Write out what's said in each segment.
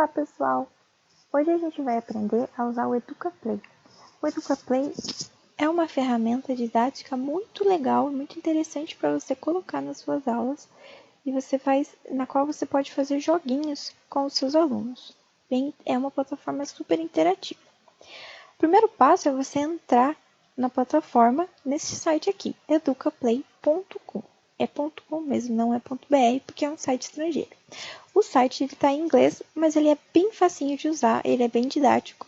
Olá pessoal! Hoje a gente vai aprender a usar o EducaPlay. O EducaPlay é uma ferramenta didática muito legal e muito interessante para você colocar nas suas aulas na qual você pode fazer joguinhos com os seus alunos. É uma plataforma super interativa. O primeiro passo é você entrar na plataforma nesse site aqui, educaplay.com. É .com mesmo, não é .br, porque é um site estrangeiro. O site está em inglês, mas ele é bem facinho de usar, ele é bem didático,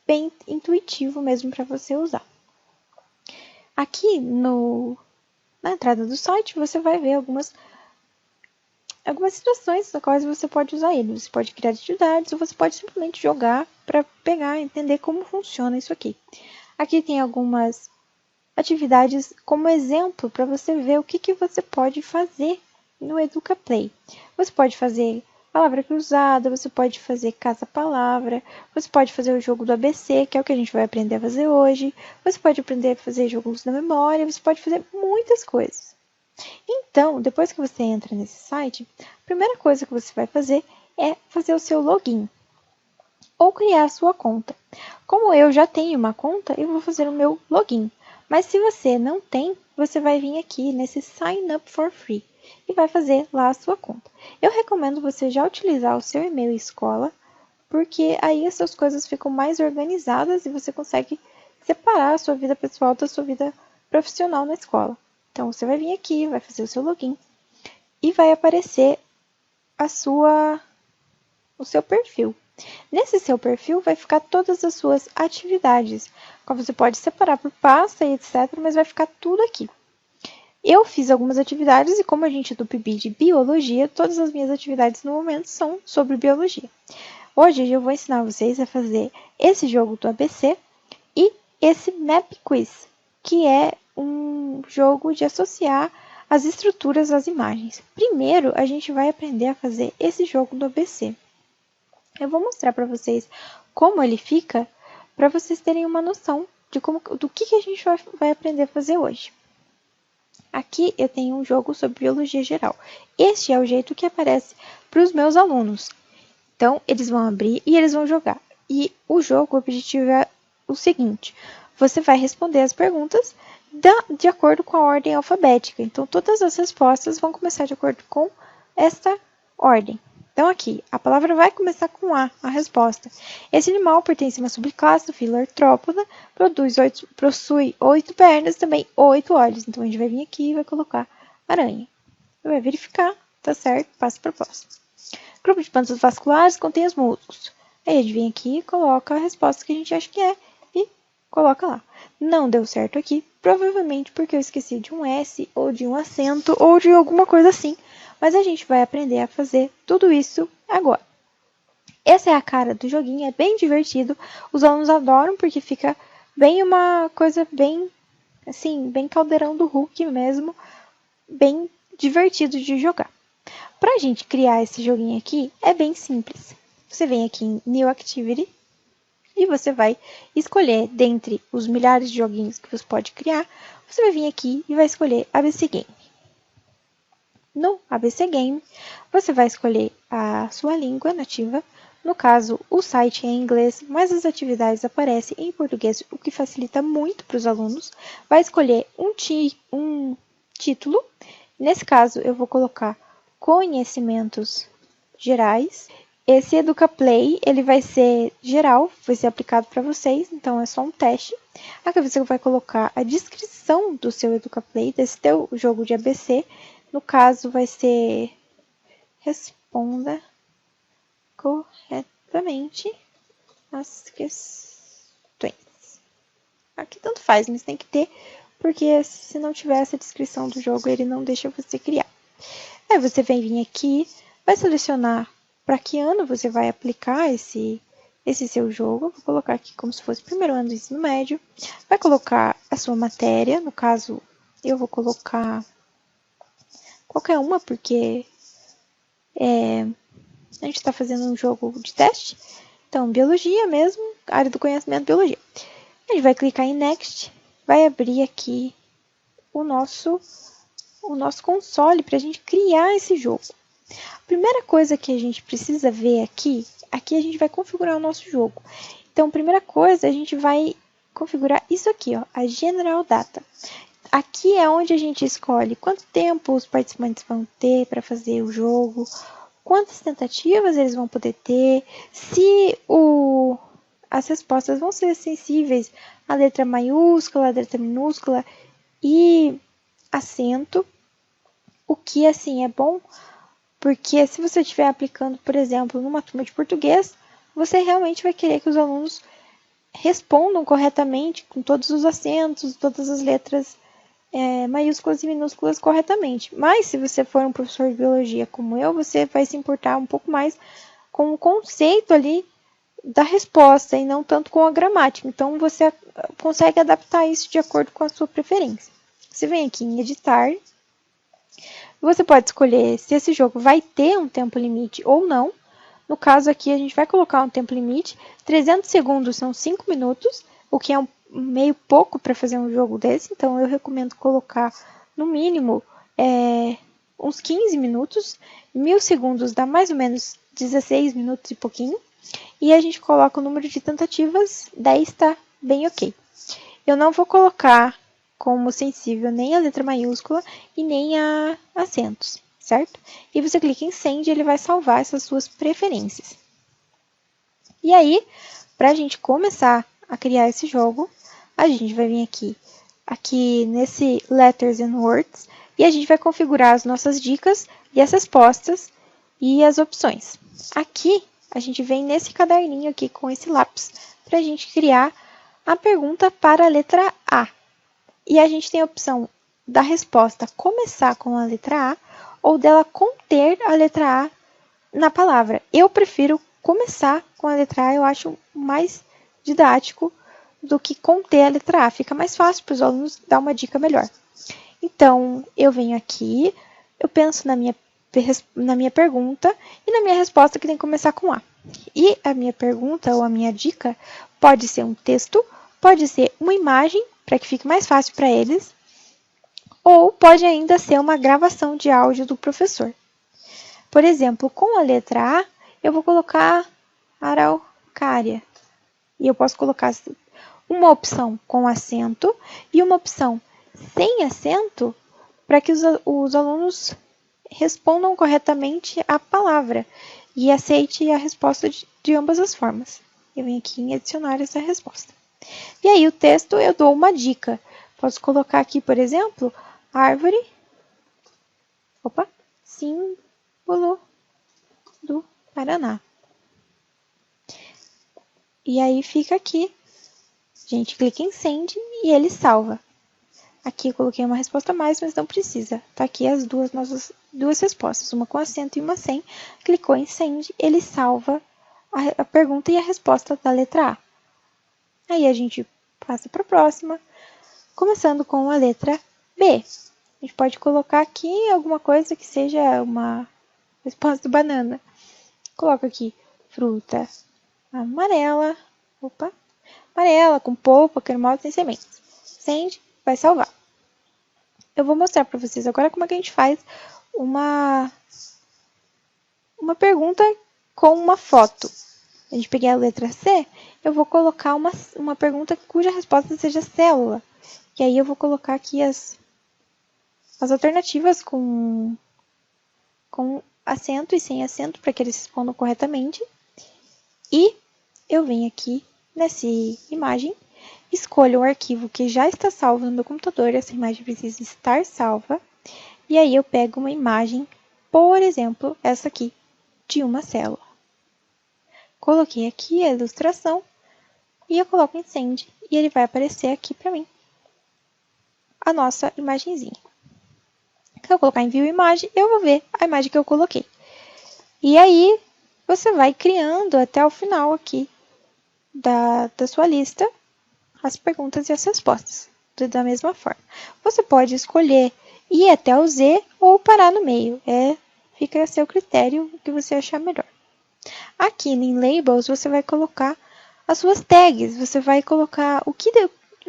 bem intuitivo mesmo para você usar. Aqui na entrada do site você vai ver algumas situações nas quais você pode usar ele. Você pode criar atividades ou você pode simplesmente jogar para pegar e entender como funciona isso aqui. Aqui tem algumas atividades como exemplo para você ver o que você pode fazer no EducaPlay. Você pode fazer palavra cruzada, você pode fazer caça-palavra, você pode fazer o jogo do ABC, que é o que a gente vai aprender a fazer hoje, você pode aprender a fazer jogos da memória, você pode fazer muitas coisas. Então, depois que você entra nesse site, a primeira coisa que você vai fazer é fazer o seu login ou criar a sua conta. Como eu já tenho uma conta, eu vou fazer o meu login. Mas se você não tem, você vai vir aqui nesse Sign Up for Free e vai fazer lá a sua conta. Eu recomendo você já utilizar o seu e-mail escola, porque aí as suas coisas ficam mais organizadas e você consegue separar a sua vida pessoal da sua vida profissional na escola. Então, você vai vir aqui, vai fazer o seu login e vai aparecer o seu perfil. Nesse seu perfil vai ficar todas as suas atividades, como você pode separar por pasta e etc, mas vai ficar tudo aqui. Eu fiz algumas atividades e como a gente é do PIB de Biologia, todas as minhas atividades no momento são sobre Biologia. Hoje eu vou ensinar vocês a fazer esse jogo do ABC e esse Map Quiz, que é um jogo de associar as estruturas às imagens. Primeiro, a gente vai aprender a fazer esse jogo do ABC. Eu vou mostrar para vocês como ele fica, para vocês terem uma noção do que a gente vai aprender a fazer hoje. Aqui eu tenho um jogo sobre biologia geral. Este é o jeito que aparece para os meus alunos. Então, eles vão abrir e eles vão jogar. E o jogo, o objetivo é o seguinte: você vai responder as perguntas de acordo com a ordem alfabética. Então, todas as respostas vão começar de acordo com esta ordem. Então, aqui, a palavra vai começar com A resposta. Esse animal pertence a uma subclasse do filo artrópoda, possui 8 pernas, também 8 olhos. Então, a gente vai vir aqui e vai colocar aranha. Vai verificar, tá certo, passa para a próxima. Grupo de plantas vasculares contém os músculos. Aí, a gente vem aqui e coloca a resposta que a gente acha que é e coloca lá. Não deu certo aqui, provavelmente porque eu esqueci de um S, ou de um acento, ou de alguma coisa assim. Mas a gente vai aprender a fazer tudo isso agora. Essa é a cara do joguinho, é bem divertido. Os alunos adoram porque fica bem uma coisa bem, assim, bem caldeirão do Hulk mesmo. Bem divertido de jogar. Para a gente criar esse joguinho aqui, é bem simples. Você vem aqui em New Activity e você vai escolher dentre os milhares de joguinhos que você pode criar. Você vai vir aqui e vai escolher ABC Game. No ABC Game, você vai escolher a sua língua nativa. No caso, o site é em inglês, mas as atividades aparecem em português, o que facilita muito para os alunos. Vai escolher um título. Nesse caso, eu vou colocar Conhecimentos Gerais. Esse EducaPlay, ele vai ser geral, vai ser aplicado para vocês, então é só um teste. Aqui você vai colocar a descrição do seu EducaPlay, desse teu jogo de ABC. No caso, vai ser responda corretamente as questões. Aqui tanto faz, mas tem que ter, porque se não tiver essa descrição do jogo, ele não deixa você criar. Aí você vem vir aqui, vai selecionar para que ano você vai aplicar esse seu jogo. Eu vou colocar aqui como se fosse o primeiro ano do ensino médio. Vai colocar a sua matéria, no caso, eu vou colocar qualquer uma, porque a gente está fazendo um jogo de teste. Então, biologia mesmo, área do conhecimento, biologia. A gente vai clicar em Next, vai abrir aqui o nosso console para a gente criar esse jogo. A primeira coisa que a gente precisa ver aqui aqui a gente vai configurar o nosso jogo. Então, primeira coisa, a gente vai configurar isso aqui, ó, a General Data. Aqui é onde a gente escolhe quanto tempo os participantes vão ter para fazer o jogo, quantas tentativas eles vão poder ter, se as respostas vão ser sensíveis à letra maiúscula, à letra minúscula e acento, o que assim é bom, porque se você estiver aplicando, por exemplo, numa turma de português, você realmente vai querer que os alunos respondam corretamente, com todos os acentos, todas as letras maiúsculas e minúsculas corretamente. Mas se você for um professor de biologia como eu, você vai se importar um pouco mais com o conceito ali da resposta e não tanto com a gramática. Então você consegue adaptar isso de acordo com a sua preferência. Você vem aqui em editar, você pode escolher se esse jogo vai ter um tempo limite ou não. No caso aqui a gente vai colocar um tempo limite, 300 segundos são 5 minutos, o que é meio pouco para fazer um jogo desse, então eu recomendo colocar no mínimo uns 15 minutos, 1000 segundos dá mais ou menos 16 minutos e pouquinho, e a gente coloca o número de tentativas, 10 está bem ok. Eu não vou colocar como sensível nem a letra maiúscula e nem a acentos, certo? E você clica em Send e ele vai salvar essas suas preferências. E aí, para a gente começar a criar esse jogo, a gente vai vir aqui nesse Letters and Words, e a gente vai configurar as nossas dicas e as respostas e as opções. Aqui, a gente vem nesse caderninho aqui com esse lápis, para a gente criar a pergunta para a letra A. E a gente tem a opção da resposta começar com a letra A, ou dela conter a letra A na palavra. Eu prefiro começar com a letra A, eu acho mais didático do que conter a letra A. Fica mais fácil para os alunos dar uma dica melhor. Então, eu venho aqui, eu penso na minha pergunta e na minha resposta que tem que começar com A. E a minha pergunta ou a minha dica pode ser um texto, pode ser uma imagem, para que fique mais fácil para eles, ou pode ainda ser uma gravação de áudio do professor. Por exemplo, com a letra A, eu vou colocar araucária. E eu posso colocar uma opção com acento e uma opção sem acento para que os alunos respondam corretamente a palavra e aceite a resposta de ambas as formas. Eu venho aqui em adicionar essa resposta. E aí o texto eu dou uma dica. Posso colocar aqui, por exemplo, árvore, símbolo do Paraná. E aí fica aqui. A gente clica em Send e ele salva. Aqui eu coloquei uma resposta a mais, mas não precisa. Tá aqui as nossas duas respostas, uma com acento e uma sem. Clicou em Send, ele salva a pergunta e a resposta da letra A. Aí a gente passa para a próxima, começando com a letra B. A gente pode colocar aqui alguma coisa que seja uma resposta banana. Coloco aqui fruta amarela, amarela, com polpa, cremosa, sem sementes. Send, vai salvar. Eu vou mostrar para vocês agora como é que a gente faz uma pergunta com uma foto. A gente pegar a letra C, eu vou colocar uma pergunta cuja resposta seja célula. E aí eu vou colocar aqui as alternativas com acento e sem acento, para que eles respondam corretamente. E eu venho aqui nessa imagem, escolho o arquivo que já está salvo no meu computador, essa imagem precisa estar salva. E aí eu pego uma imagem, por exemplo, essa aqui, de uma célula. Coloquei aqui a ilustração e eu coloco em Send e ele vai aparecer aqui para mim, a nossa imagenzinha. Se eu colocar em View Imagem, eu vou ver a imagem que eu coloquei. E aí, você vai criando até o final aqui da sua lista as perguntas e as respostas, da mesma forma. Você pode escolher ir até o Z ou parar no meio, fica a seu critério o que você achar melhor. Aqui em Labels, você vai colocar as suas tags, você vai colocar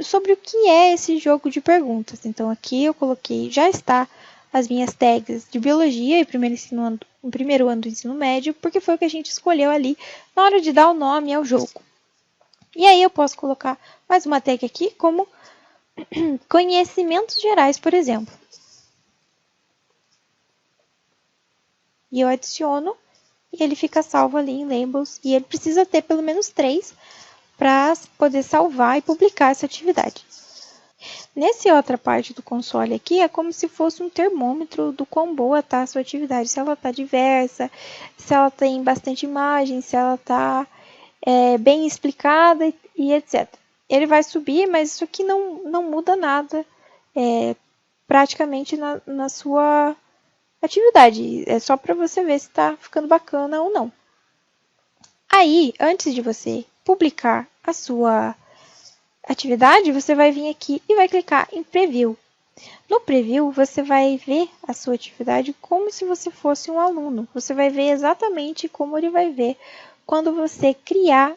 sobre o que é esse jogo de perguntas. Então, aqui eu coloquei, já está as minhas tags de biologia e primeiro ensino no primeiro ano do ensino médio, porque foi o que a gente escolheu ali na hora de dar o nome ao jogo. E aí eu posso colocar mais uma tag aqui como conhecimentos gerais, por exemplo. E eu adiciono e ele fica salvo ali em Labels. E ele precisa ter pelo menos 3 para poder salvar e publicar essa atividade. Nessa outra parte do console aqui, é como se fosse um termômetro do quão boa está a sua atividade. Se ela está diversa, se ela tem bastante imagem, se ela está bem explicada e etc. Ele vai subir, mas isso aqui não muda nada praticamente na sua atividade. É só para você ver se está ficando bacana ou não. Aí, antes de você publicar a sua atividade, você vai vir aqui e vai clicar em Preview. No Preview, você vai ver a sua atividade como se você fosse um aluno. Você vai ver exatamente como ele vai ver quando você criar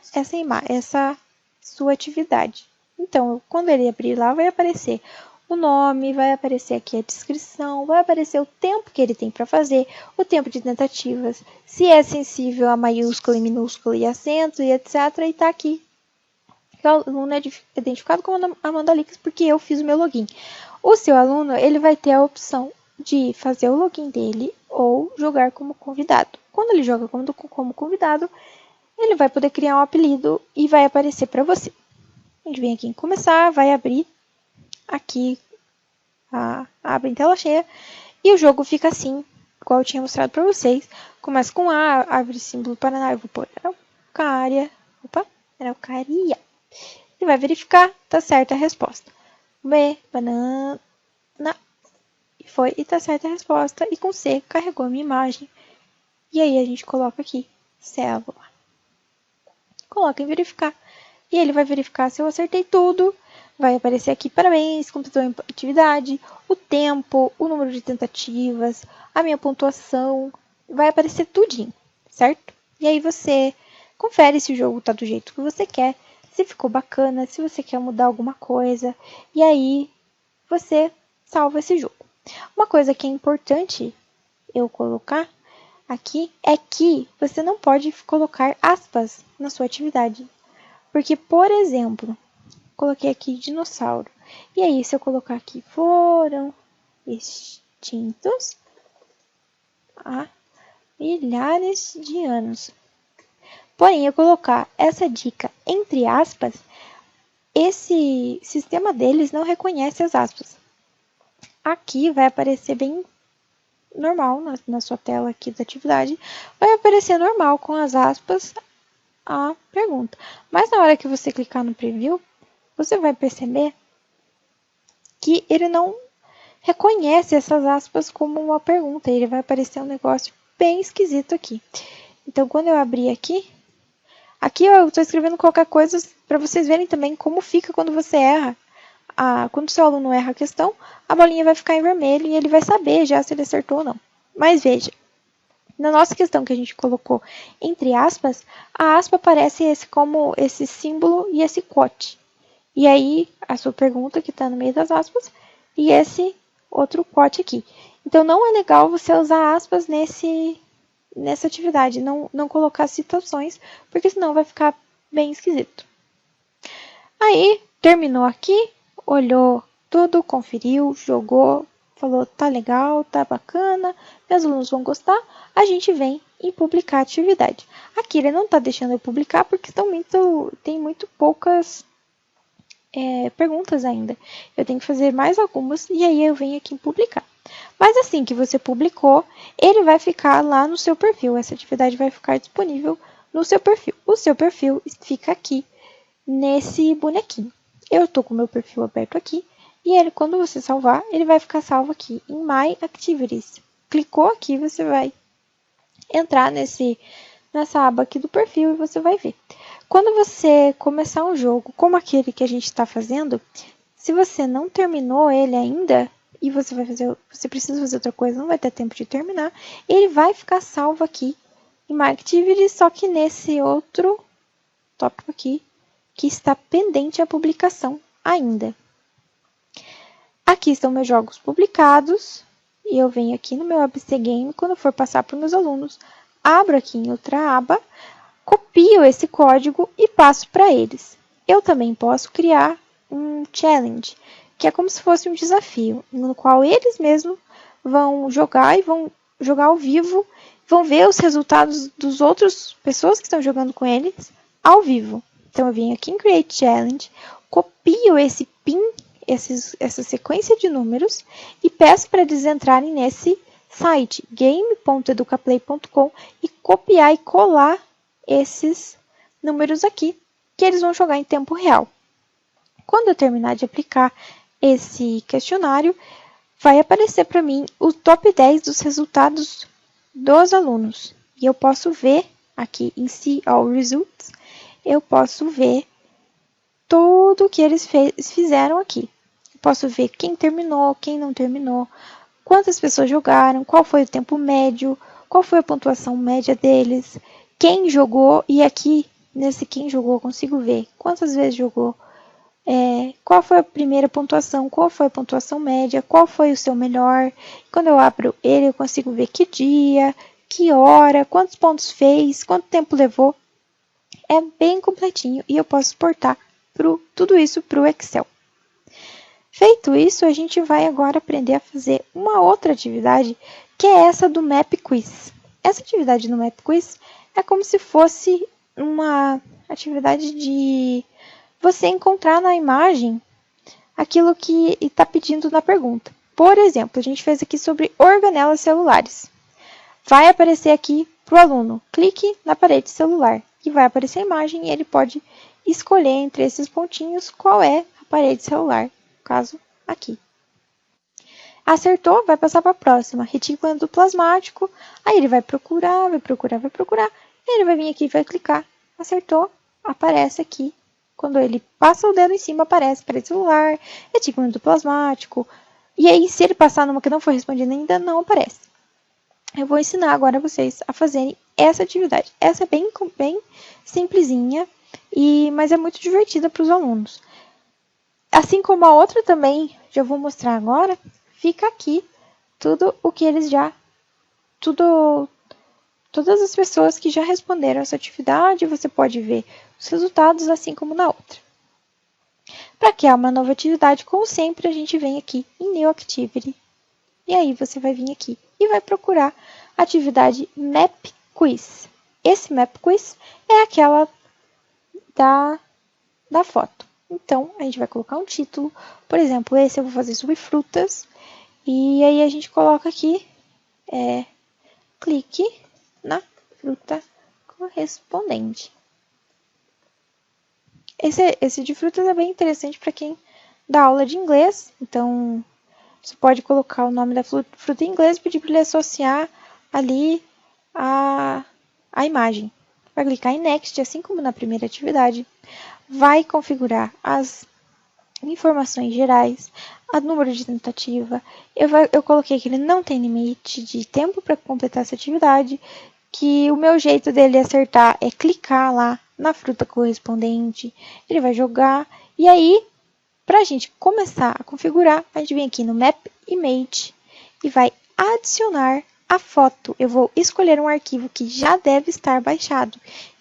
essa sua atividade. Então, quando ele abrir lá, vai aparecer o nome, vai aparecer aqui a descrição, vai aparecer o tempo que ele tem para fazer, o tempo de tentativas, se é sensível a maiúscula e minúscula e acento e etc. E está aqui. O aluno é identificado como Amanda Lix porque eu fiz o meu login. O seu aluno ele vai ter a opção de fazer o login dele ou jogar como convidado. Quando ele joga como convidado, ele vai poder criar um apelido e vai aparecer para você. A gente vem aqui em começar, vai abrir aqui, abre em tela cheia e o jogo fica assim, igual eu tinha mostrado para vocês. Começa com A, abre símbolo Paraná, eu vou pôr Araucária, Araucaria. E vai verificar, tá certa a resposta. B, banana. E foi, e tá certa a resposta. E com C, carregou a minha imagem. E aí a gente coloca aqui, célula. Coloca em verificar. E ele vai verificar se eu acertei tudo. Vai aparecer aqui, parabéns, completou a atividade, o tempo, o número de tentativas, a minha pontuação. Vai aparecer tudinho, certo? E aí você confere se o jogo tá do jeito que você quer, se ficou bacana, se você quer mudar alguma coisa. E aí você salva esse jogo. Uma coisa que é importante eu colocar aqui é que você não pode colocar aspas na sua atividade. Porque, por exemplo, coloquei aqui dinossauro. E aí, se eu colocar aqui, foram extintos há milhares de anos. Porém, eu colocar essa dica entre aspas, esse sistema deles não reconhece as aspas. Aqui vai aparecer bem normal na sua tela aqui da atividade. Vai aparecer normal com as aspas a pergunta. Mas na hora que você clicar no preview, você vai perceber que ele não reconhece essas aspas como uma pergunta. Ele vai aparecer um negócio bem esquisito aqui. Então, quando eu abrir aqui eu estou escrevendo qualquer coisa para vocês verem também como fica quando você erra. Quando o seu aluno erra a questão, a bolinha vai ficar em vermelho e ele vai saber já se ele acertou ou não. Mas veja, na nossa questão que a gente colocou entre aspas, a aspa aparece como esse símbolo e esse quote. E aí, a sua pergunta que está no meio das aspas e esse outro quote aqui. Então, não é legal você usar aspas nessa atividade, não colocar citações, porque senão vai ficar bem esquisito. Aí, terminou aqui, olhou tudo, conferiu, jogou, falou, tá legal, tá bacana, meus alunos vão gostar, a gente vem em publicar a atividade. Aqui ele não tá deixando eu publicar porque tem muito poucas perguntas ainda. Eu tenho que fazer mais algumas e aí eu venho aqui em publicar. Mas assim que você publicou, ele vai ficar lá no seu perfil. Essa atividade vai ficar disponível no seu perfil. O seu perfil fica aqui nesse bonequinho. Eu estou com o meu perfil aberto aqui e ele, quando você salvar, ele vai ficar salvo aqui em My Activities. Clicou aqui, você vai entrar nessa aba aqui do perfil e você vai ver. Quando você começar um jogo como aquele que a gente está fazendo, se você não terminou ele ainda e você precisa fazer outra coisa, não vai ter tempo de terminar, ele vai ficar salvo aqui em My Activities, só que nesse outro tópico aqui, que está pendente a publicação ainda. Aqui estão meus jogos publicados e eu venho aqui no meu ABC Game, quando for passar para os meus alunos, abro aqui em outra aba, copio esse código e passo para eles. Eu também posso criar um challenge, que é como se fosse um desafio, no qual eles mesmos vão jogar e vão jogar ao vivo, vão ver os resultados dos outras pessoas que estão jogando com eles ao vivo. Então eu venho aqui em Create Challenge, copio esse PIN, essa sequência de números e peço para eles entrarem nesse site game.educaplay.com e copiar e colar esses números aqui, que eles vão jogar em tempo real. Quando eu terminar de aplicar esse questionário, vai aparecer para mim o top 10 dos resultados dos alunos. E eu posso ver aqui em See All Results, eu posso ver tudo o que eles fizeram aqui. Eu posso ver quem terminou, quem não terminou, quantas pessoas jogaram, qual foi o tempo médio, qual foi a pontuação média deles, quem jogou, e aqui nesse quem jogou eu consigo ver quantas vezes jogou, qual foi a primeira pontuação, qual foi a pontuação média, qual foi o seu melhor. Quando eu abro ele, eu consigo ver que dia, que hora, quantos pontos fez, quanto tempo levou. É bem completinho e eu posso exportar tudo isso para o Excel. Feito isso, a gente vai agora aprender a fazer uma outra atividade, que é essa do Map Quiz. Essa atividade do Map Quiz é como se fosse uma atividade de você encontrar na imagem aquilo que está pedindo na pergunta. Por exemplo, a gente fez aqui sobre organelas celulares. Vai aparecer aqui para o aluno, clique na parede celular e vai aparecer a imagem e ele pode escolher entre esses pontinhos qual é a parede celular, no caso aqui. Acertou, vai passar para a próxima, retículo endoplasmático, aí ele vai procurar, e ele vai vir aqui e vai clicar, acertou, aparece aqui. Quando ele passa o dedo em cima, aparece parede celular, retículo endoplasmático, e aí se ele passar numa que não foi respondida ainda, não aparece. Eu vou ensinar agora vocês a fazerem essa atividade. Essa é bem simplesinha, mas é muito divertida para os alunos. Assim como a outra também, já vou mostrar agora, fica aqui tudo o que eles todas as pessoas que já responderam essa atividade, você pode ver os resultados, assim como na outra. Para criar uma nova atividade, como sempre, a gente vem aqui em New Activity. E aí você vai vir aqui e vai procurar a atividade Map Quiz. Esse Map Quiz é aquela da foto. Então, a gente vai colocar um título. Por exemplo, esse eu vou fazer sobre frutas. E aí a gente coloca aqui, clique na fruta correspondente. Esse de frutas é bem interessante para quem dá aula de inglês. Então, você pode colocar o nome da fruta em inglês e pedir para ele associar ali a imagem. Vai clicar em Next, assim como na primeira atividade. Vai configurar as informações gerais, o número de tentativa. Eu coloquei que ele não tem limite de tempo para completar essa atividade, que o meu jeito dele acertar é clicar lá na fruta correspondente, ele vai jogar, e aí, para a gente começar a configurar, a gente vem aqui no Map Image e vai adicionar a foto. Eu vou escolher um arquivo que já deve estar baixado.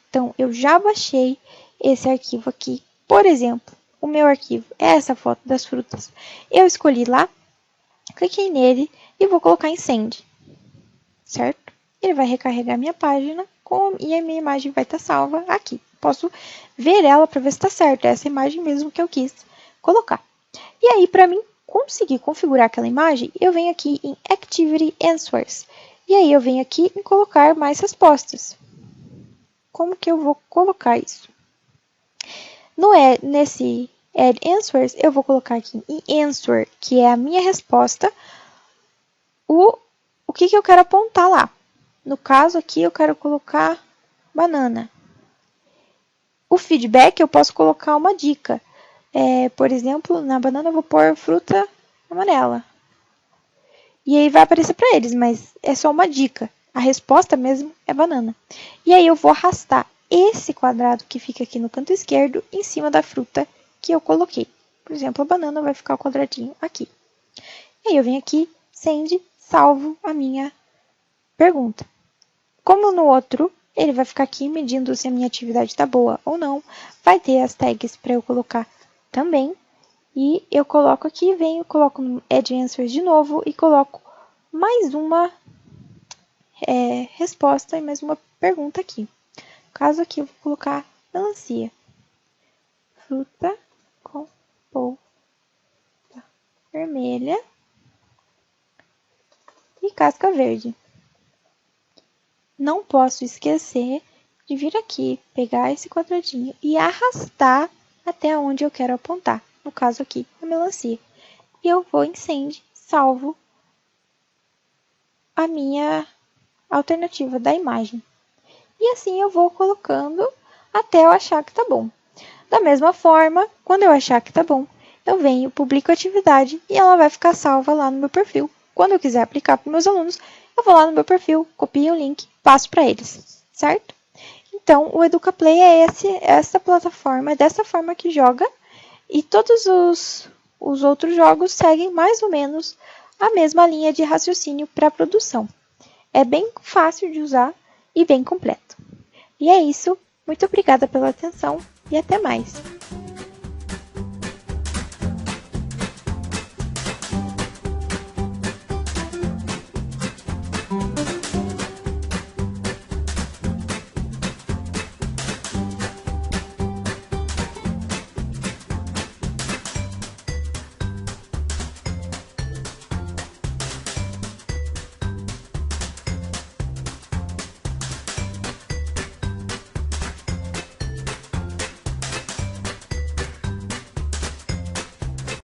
Então, eu já baixei esse arquivo aqui. Por exemplo, o meu arquivo é essa foto das frutas. Eu escolhi lá, cliquei nele e vou colocar em Send. Certo? Ele vai recarregar minha página e a minha imagem vai estar salva aqui. Posso ver ela para ver se está certo. É essa imagem mesmo que eu quis colocar. E aí, para mim conseguir configurar aquela imagem, eu venho aqui em Activity Answers. E aí eu venho aqui em colocar mais respostas. Como que eu vou colocar isso? Nesse Add Answers, eu vou colocar aqui em Answer, que é a minha resposta, o que eu quero apontar lá. No caso aqui, eu quero colocar banana. O feedback, eu posso colocar uma dica. Por exemplo, na banana eu vou pôr fruta amarela. E aí vai aparecer para eles, mas é só uma dica. A resposta mesmo é banana. E aí eu vou arrastar esse quadrado que fica aqui no canto esquerdo em cima da fruta que eu coloquei. Por exemplo, a banana vai ficar o quadradinho aqui. E aí eu venho aqui, Send, salvo a minha pergunta. Como no outro, ele vai ficar aqui medindo se a minha atividade está boa ou não. Vai ter as tags para eu colocar também. E eu coloco aqui, venho, coloco no Add Answers de novo e coloco mais uma resposta e mais uma pergunta aqui. No caso aqui, eu vou colocar melancia. Fruta com polpa vermelha e casca verde. Não posso esquecer de vir aqui, pegar esse quadradinho e arrastar até onde eu quero apontar. No caso aqui, a melancia. E eu vou em Send, salvo a minha alternativa da imagem. E assim eu vou colocando até eu achar que tá bom. Da mesma forma, quando eu achar que tá bom, eu venho, publico a atividade e ela vai ficar salva lá no meu perfil. Quando eu quiser aplicar para meus alunos, eu vou lá no meu perfil, copio o link, passo para eles, certo? Então, o EducaPlay é essa plataforma, é dessa forma que joga, e todos os outros jogos seguem mais ou menos a mesma linha de raciocínio para a produção. É bem fácil de usar e bem completo. E é isso, muito obrigada pela atenção e até mais!